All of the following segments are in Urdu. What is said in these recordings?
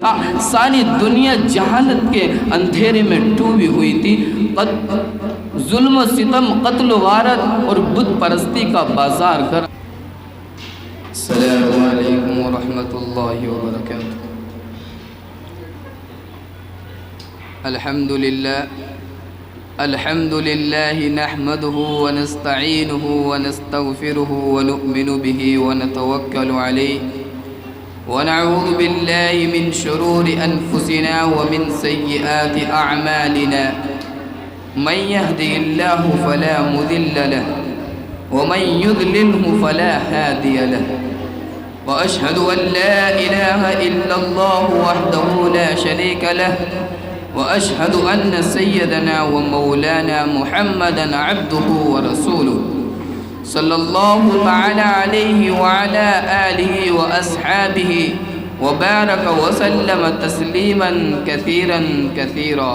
ساری دنیا جہالت کے اندھیرے میں ڈوبی ہوئی تھی۔ ظلم و ستم، قتل و غارت اور بت پرستی کا بازار گھر۔ السلام علیکم ورحمۃ اللہ وبرکاتہ۔ الحمد للہ نحمده ونستعینه ونستغفره ونؤمن به ونتوکل علیہ ونعوذ باللہ من شرور انفسنا ومن سیئات اعمالنا من يهده الله فلا مضل له ومن يضلله فلا هادي له واشهد ان لا اله الا الله وحده لا شريك له واشهد ان سيدنا ومولانا محمدا عبده ورسوله صلی اللہ تعالی علیہ وعلى آلہ واصحابہ وبارک وسلم تسلیما کثیرا کثیرا،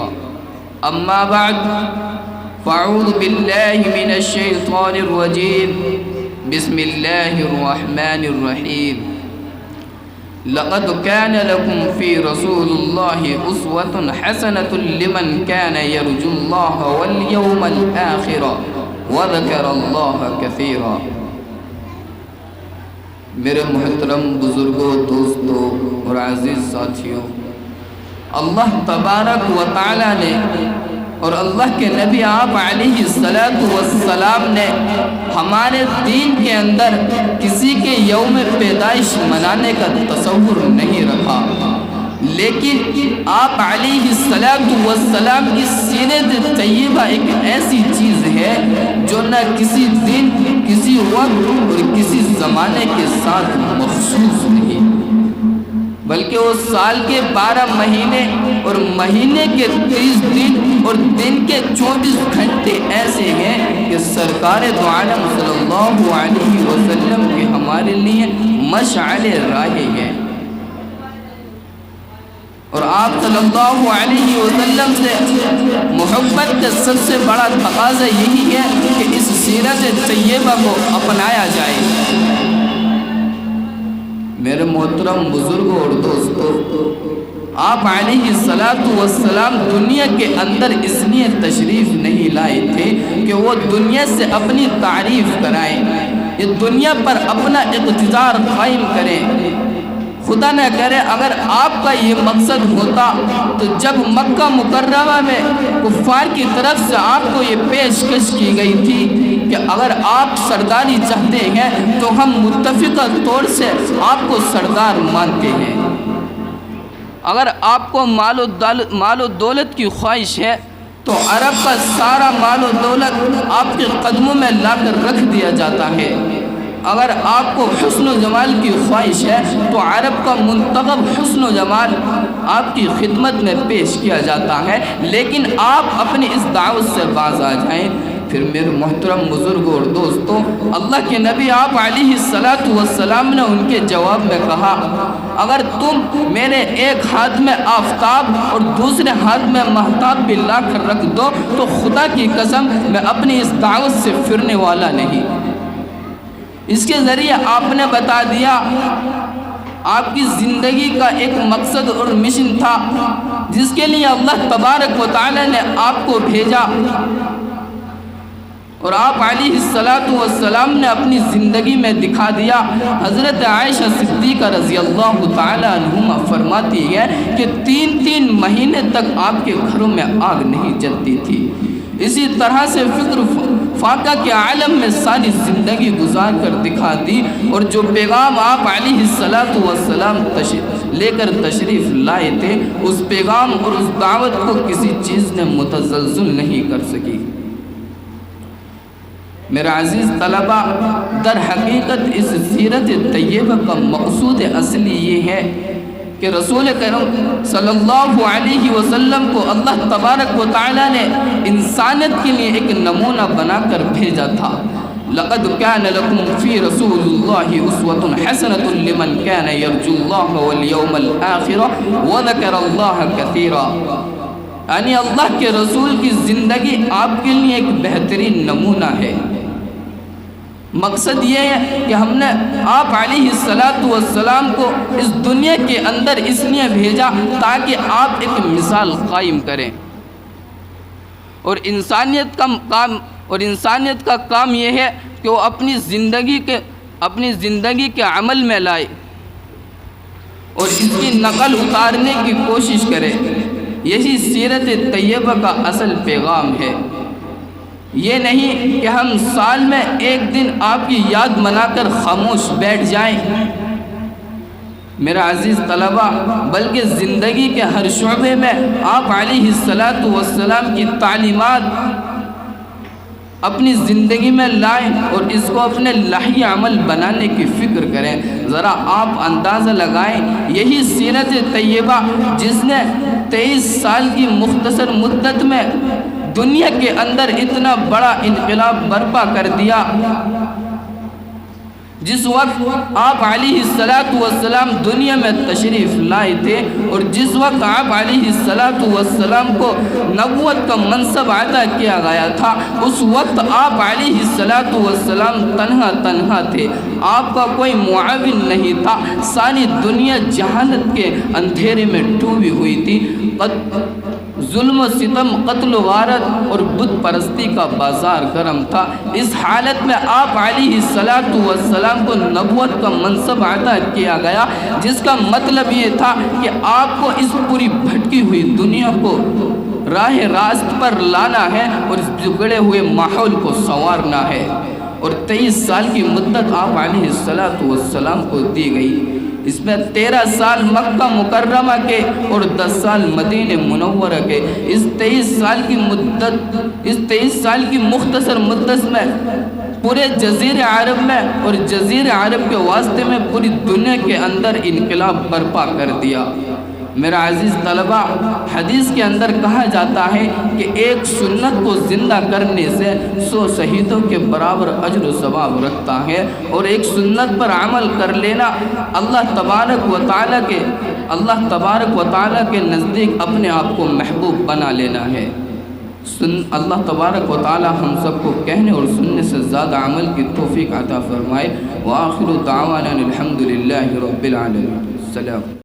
اما بعد فاعوذ باللہ من الشیطان الرجیم، بسم اللہ الرحمن الرحیم۔ لقد كان لكم في رسول الله أسوة حسنة لمن كان يرجو الله واليوم الآخر وذكر اللہ کثیرا۔ میرے محترم بزرگوں، دوستوں اور عزیز ساتھیوں، اللہ تبارک و تعالی نے اور اللہ کے نبی آپ علیہ السلام نے ہمارے دین کے اندر کسی کے یوم پیدائش منانے کا تصور نہیں رکھا، لیکن آپ علیہ السلام کی سیرت طیبہ ایک ایسی چیز ہے جو نہ کسی دن، کسی وقت اور کسی زمانے کے ساتھ مخصوص نہیں، بلکہ وہ سال کے 12 مہینے اور مہینے کے 30 دن اور دن کے 24 گھنٹے ایسے ہیں کہ سرکار دو عالم صلی اللہ علیہ وسلم کے ہمارے لیے مشعل راہ ہیں۔ اور آپ صلی اللہ علیہ وسلم سے محبت کا سب سے بڑا تقاضا یہی ہے کہ اس سیرت طیبہ کو اپنایا جائے۔ میرے محترم بزرگوں اور دوستوں، آپ علیہ السلام دنیا کے اندر اس لیے تشریف نہیں لائے تھے کہ وہ دنیا سے اپنی تعریف کرائیں، یہ دنیا پر اپنا اقتدار قائم کریں۔ خدا نہ کرے اگر آپ کا یہ مقصد ہوتا تو جب مکہ مکرمہ میں کفار کی طرف سے آپ کو یہ پیشکش کی گئی تھی کہ اگر آپ سرداری چاہتے ہیں تو ہم متفقہ طور سے آپ کو سردار مانتے ہیں، اگر آپ کو مال و دولت کی خواہش ہے تو عرب کا سارا مال و دولت آپ کے قدموں میں لا کر رکھ دیا جاتا ہے، اگر آپ کو حسن و جمال کی خواہش ہے تو عرب کا منتخب حسن و جمال آپ کی خدمت میں پیش کیا جاتا ہے، لیکن آپ اپنی اس دعوت سے باز آ جائیں۔ پھر میرے محترم بزرگوں اور دوستوں، اللہ کے نبی آپ علیہ السلام نے ان کے جواب میں کہا، اگر تم میرے ایک ہاتھ میں آفتاب اور دوسرے ہاتھ میں مہتاب بھی لا کر رکھ دو تو خدا کی قسم میں اپنی اس دعوت سے پھرنے والا نہیں۔ اس کے ذریعے آپ نے بتا دیا آپ کی زندگی کا ایک مقصد اور مشن تھا جس کے لیے اللہ تبارک و تعالی نے آپ کو بھیجا، اور آپ علیہ السلام نے اپنی زندگی میں دکھا دیا۔ حضرت عائشہ صدیقہ رضی اللہ تعالی عنہا فرماتی ہے کہ 3 مہینے تک آپ کے گھروں میں آگ نہیں جلتی تھی۔ اسی طرح سے فکر فاقہ کے عالم میں ساری زندگی گزار کر دکھا دی، اور جو پیغام آپ علیہ السلام لے کر تشریف لائے تھے اس پیغام اور اس دعوت کو کسی چیز نے متزلزل نہیں کر سکی۔ میرا عزیز طلبہ، در حقیقت اس سیرت طیبہ کا مقصود اصلی یہ ہے کہ رسول کریم صلی اللہ علیہ وسلم کو اللہ تبارک و تعالی نے انسانیت کے لیے ایک نمونہ بنا کر بھیجا تھا۔ لقد كان لكم في رسول الله أسوة حسنة لمن كان يرجو الله واليوم الآخر وذكر الله كثيرا، یعنی اللہ کے رسول کی زندگی آپ کے لیے ایک بہترین نمونہ ہے۔ مقصد یہ ہے کہ ہم نے آپ علیہ السلام کو اس دنیا کے اندر اس لیے بھیجا تاکہ آپ ایک مثال قائم کریں، اور انسانیت کا کام یہ ہے کہ وہ اپنی زندگی کے عمل میں لائے اور اس کی نقل اتارنے کی کوشش کرے۔ یہی سیرت طیبہ کا اصل پیغام ہے۔ یہ نہیں کہ ہم سال میں ایک دن آپ کی یاد منا کر خاموش بیٹھ جائیں میرا عزیز طلبہ، بلکہ زندگی کے ہر شعبے میں آپ علیہ السلام کی تعلیمات اپنی زندگی میں لائیں اور اس کو اپنے لائحہ عمل بنانے کی فکر کریں۔ ذرا آپ اندازہ لگائیں، یہی سیرت طیبہ جس نے 23 سال کی مختصر مدت میں دنیا کے اندر اتنا بڑا انقلاب برپا کر دیا، جس وقت آپ علیہ السلام دنیا میں تشریف لائے تھے اور جس وقت آپ علیہ السلام کو نبوت کا منصب عطا کیا گیا تھا، اس وقت آپ علیہ السلام تنہا تھے، آپ کا کوئی معاون نہیں تھا، ساری دنیا جہالت کے اندھیرے میں ڈوبی ہوئی تھی، ظلم و ستم، قتل و غارت اور بت پرستی کا بازار گرم تھا۔ اس حالت میں آپ علیہ السلام کو نبوت کا منصب عطا کیا گیا، جس کا مطلب یہ تھا کہ آپ کو اس پوری بھٹکی ہوئی دنیا کو راہ راست پر لانا ہے اور اس بگڑے ہوئے ماحول کو سنوارنا ہے، اور 23 سال کی مدت آپ علیہ السلام کو دی گئی۔ اس میں 13 سال مکہ مکرمہ کے اور 10 سال مدینہ منورہ کے، اس 23 سال کی مختصر مدت میں پورے جزیرہ عرب میں اور جزیرہ عرب کے واسطے میں پوری دنیا کے اندر انقلاب برپا کر دیا۔ میرا عزیز طلبہ، حدیث کے اندر کہا جاتا ہے کہ ایک سنت کو زندہ کرنے سے 100 شہیدوں کے برابر اجر و ثواب رکھتا ہے، اور ایک سنت پر عمل کر لینا اللہ تبارک و تعالیٰ کے نزدیک اپنے آپ کو محبوب بنا لینا ہے۔ اللہ تبارک و تعالیٰ ہم سب کو کہنے اور سننے سے زیادہ عمل کی توفیق عطا فرمائے۔ وآخر دعوانا الحمدللہ رب العالمین۔ السلام۔